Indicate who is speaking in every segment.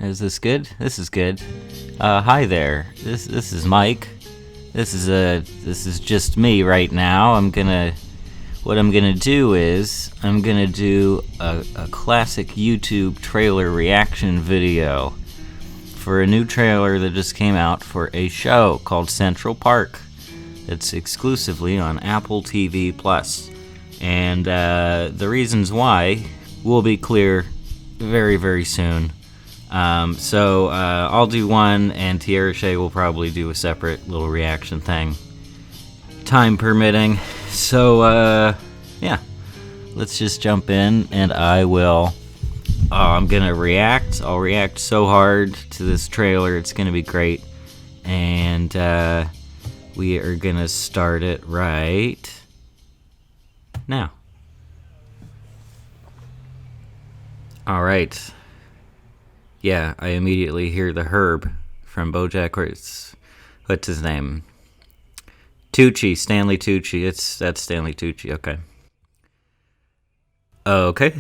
Speaker 1: Is this good? This is good. Hi there. This is Mike. This is just me right now. What I'm gonna do is I'm gonna do a classic YouTube trailer reaction video for a new trailer that just came out for a show called Central Park. It's exclusively on Apple TV Plus, and the reasons why will be clear very, very soon. So I'll do one, and Tierra Shea will probably do a separate little reaction thing, time permitting. So yeah, let's just jump in, and I'm gonna react. I'll react so hard to this trailer. It's gonna be great, and we are gonna start it right now. All right. Yeah, I immediately hear the Herb from BoJack. What's his name? Tucci, Stanley Tucci. That's Stanley Tucci. Okay. Okay.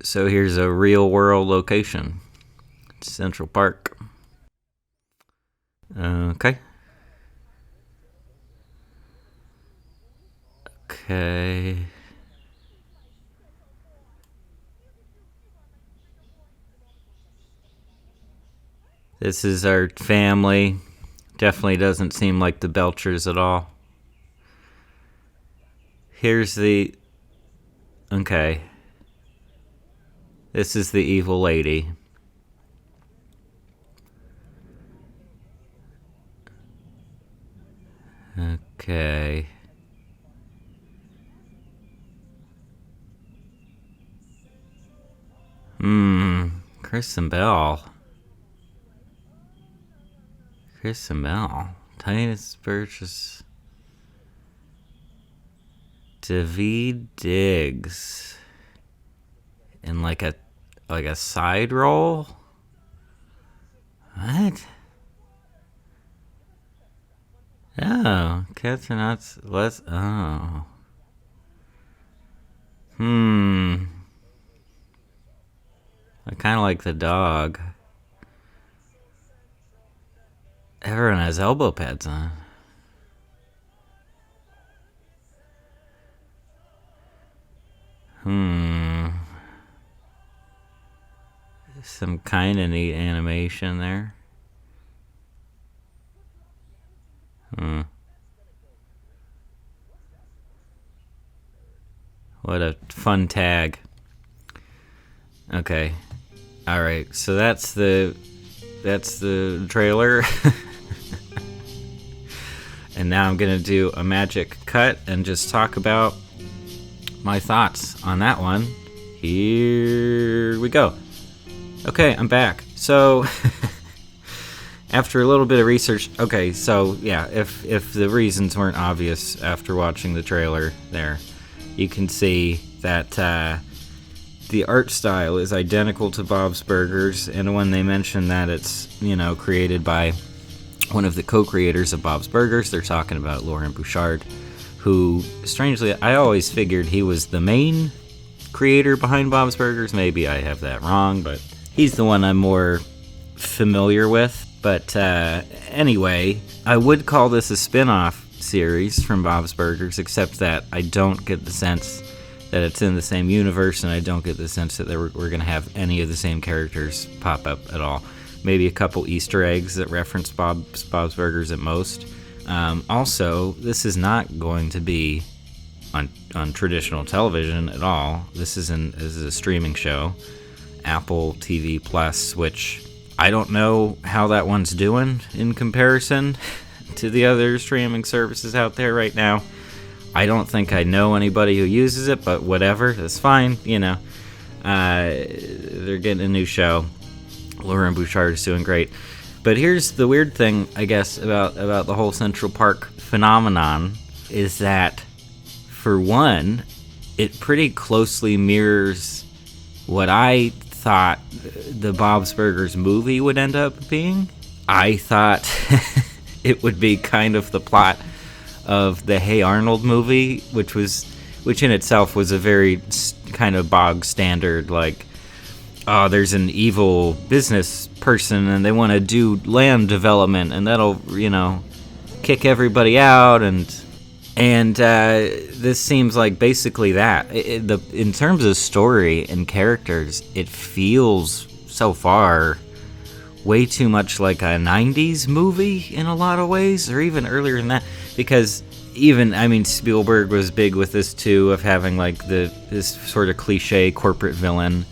Speaker 1: So here's a real world location. Central Park. Okay. Okay. This is our family. Definitely doesn't seem like the Belchers at all. Okay. This is the evil lady. Okay. Kristen Bell. Titus Burgess. Daveed Diggs. In like a side role? What? Oh, cats are not less. Oh. I kind of like the dog. Everyone has elbow pads on. Some kind of neat animation there. What a fun tag. Okay. All right. So that's the trailer. And now I'm going to do a magic cut and just talk about my thoughts on that one. Here we go. Okay, I'm back. So after a little bit of research, okay, so yeah, if the reasons weren't obvious after watching the trailer there, you can see that the art style is identical to Bob's Burgers, and when they mention that it's, created by one of the co-creators of Bob's Burgers, they're talking about Loren Bouchard, who, strangely, I always figured he was the main creator behind Bob's Burgers. Maybe I have that wrong, but he's the one I'm more familiar with. But anyway, I would call this a spin-off series from Bob's Burgers, except that I don't get the sense that it's in the same universe, and I don't get the sense that we're going to have any of the same characters pop up at all. Maybe a couple Easter eggs that reference Bob's Burgers at most. Also, this is not going to be on traditional television at all. This is a streaming show, Apple TV Plus, which I don't know how that one's doing in comparison to the other streaming services out there right now. I don't think I know anybody who uses it, but whatever, that's fine. They're getting a new show. Loren Bouchard is doing great. But here's the weird thing, I guess, about the whole Central Park phenomenon, is that, for one, it pretty closely mirrors what I thought the Bob's Burgers movie would end up being. I thought it would be kind of the plot of the Hey Arnold movie, which in itself was a very kind of bog standard, like, oh, there's an evil business person and they want to do land development and that'll, kick everybody out, and this seems like basically that. In terms of story and characters, it feels so far way too much like a 90s movie in a lot of ways, or even earlier than that, because Spielberg was big with this too, of having like this sort of cliche corporate villain,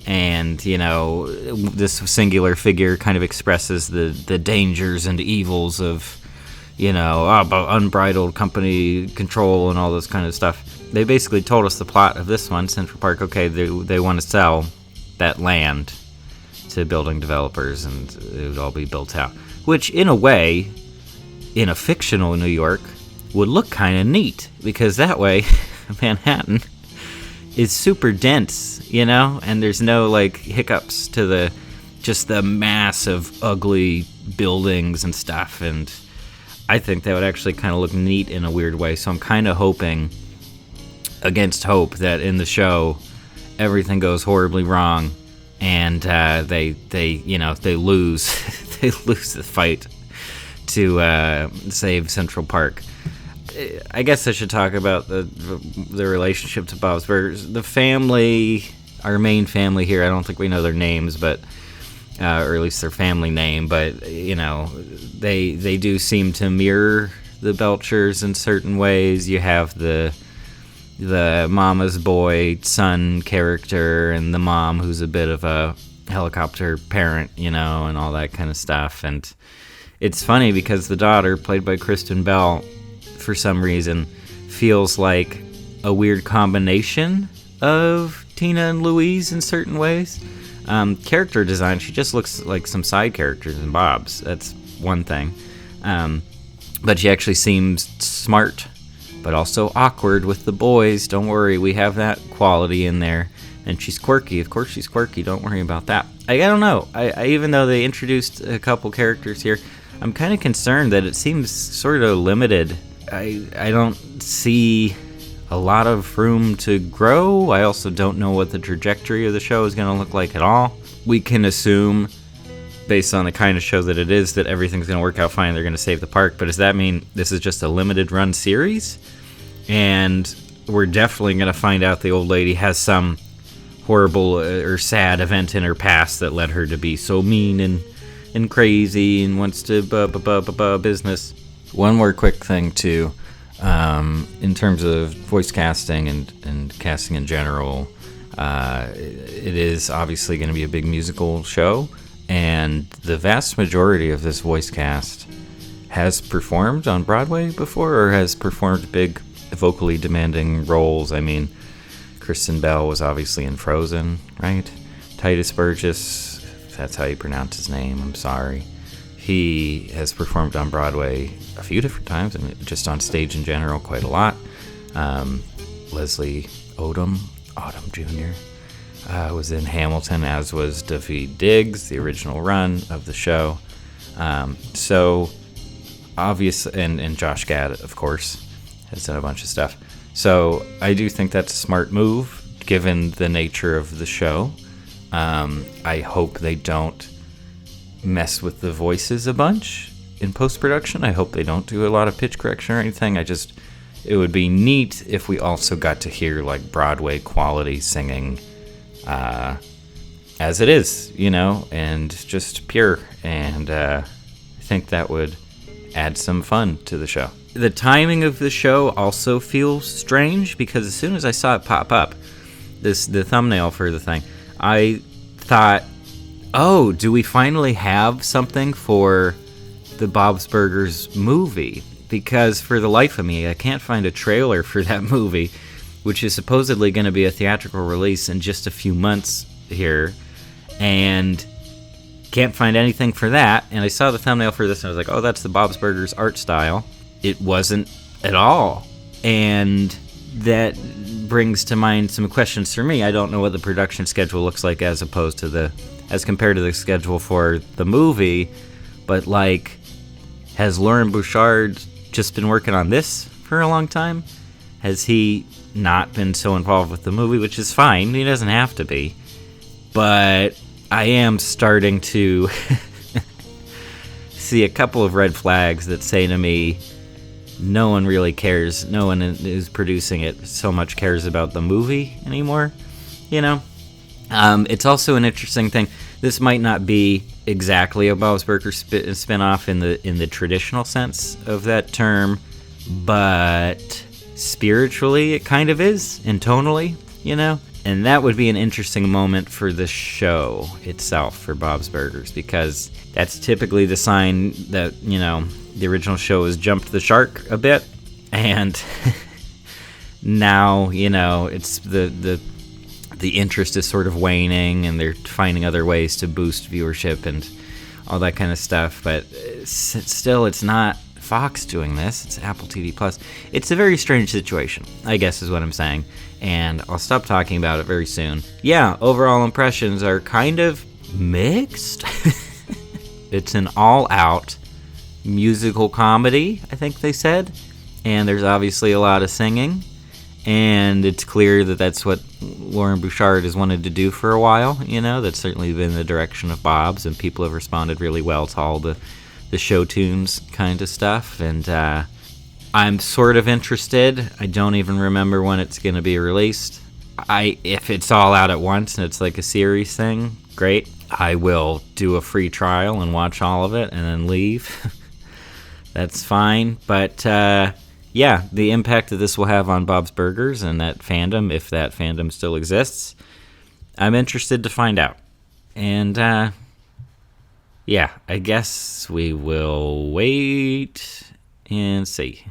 Speaker 1: and this singular figure kind of expresses the dangers and evils of about unbridled company control and all this kind of stuff. They basically told us the plot of this one, Central Park. Okay, they want to sell that land to building developers, and it would all be built out. Which, in a way, in a fictional New York, would look kind of neat, because that way, Manhattan is super dense, and there's no like hiccups to the mass of ugly buildings and stuff, and I think that would actually kind of look neat in a weird way. So I'm kind of hoping, against hope, that in the show everything goes horribly wrong, and they lose they lose the fight to save Central Park. I guess I should talk about the relationship to Bob's Burgers. The family, our main family here, I don't think we know their names, but or at least their family name, but they do seem to mirror the Belchers in certain ways. You have the mama's boy son character, and the mom who's a bit of a helicopter parent, and all that kind of stuff. And it's funny because the daughter, played by Kristen Bell, for some reason feels like a weird combination of Tina and Louise in certain ways. Character design, she just looks like some side characters in Bob's. That's one thing. But she actually seems smart, but also awkward with the boys. Don't worry, we have that quality in there. And she's quirky. Of course she's quirky. Don't worry about that. I don't know. I even though they introduced a couple characters here, I'm kind of concerned that it seems sort of limited. I don't see a lot of room to grow. I also don't know what the trajectory of the show is going to look like at all. We can assume, based on the kind of show that it is, that everything's going to work out fine. They're going to save the park. But does that mean this is just a limited run series? And we're definitely going to find out the old lady has some horrible or sad event in her past that led her to be so mean and crazy and wants to business. One more quick thing too, in terms of voice casting and casting in general, it is obviously going to be a big musical show, and the vast majority of this voice cast has performed on Broadway before, or has performed big vocally demanding roles. I mean, Kristen Bell was obviously in Frozen, right? Titus Burgess, if that's how you pronounce his name, I'm sorry. He has performed on Broadway a few different times, and just on stage in general quite a lot. Leslie Odom Jr. Was in Hamilton, as was Daveed Diggs, the original run of the show. So obvious, and Josh Gad, of course, has done a bunch of stuff. So I do think that's a smart move, given the nature of the show. I hope they don't mess with the voices a bunch in post-production. I hope they don't do a lot of pitch correction or anything. It would be neat if we also got to hear like Broadway quality singing as it is, and just pure. And I think that would add some fun to the show. The timing of the show also feels strange, because as soon as I saw it pop up, the thumbnail for the thing, I thought, oh, do we finally have something for the Bob's Burgers movie? Because for the life of me, I can't find a trailer for that movie, which is supposedly going to be a theatrical release in just a few months here, and can't find anything for that. And I saw the thumbnail for this, and I was like, oh, that's the Bob's Burgers art style. It wasn't at all. And that brings to mind some questions for me. I don't know what the production schedule looks like as compared to the schedule for the movie, but like, has Loren Bouchard just been working on this for a long time? Has he not been so involved with the movie, which is fine, he doesn't have to be. but I am starting to see a couple of red flags that say to me, no one really cares. No one who's producing it so much cares about the movie anymore. It's also an interesting thing. This might not be exactly a Bob's Burgers spin-off in the traditional sense of that term, but spiritually it kind of is, and tonally, And that would be an interesting moment for the show itself, for Bob's Burgers, because that's typically the sign that, the original show has jumped the shark a bit, and now, it's the interest is sort of waning, and they're finding other ways to boost viewership and all that kind of stuff. But still, it's not Fox doing this. It's Apple TV Plus. It's a very strange situation, I guess is what I'm saying. And I'll stop talking about it very soon. Yeah, overall impressions are kind of mixed. It's an all-out musical comedy, I think they said. And there's obviously a lot of singing. And it's clear that that's what Loren Bouchard has wanted to do for a while. That's certainly been the direction of Bob's, and people have responded really well to all the show tunes kind of stuff. And I'm sort of interested. I don't even remember when it's going to be released. If it's all out at once and it's like a series thing, great. I will do a free trial and watch all of it and then leave. That's fine. But yeah, the impact that this will have on Bob's Burgers and that fandom, if that fandom still exists, I'm interested to find out. And yeah, I guess we will wait and see.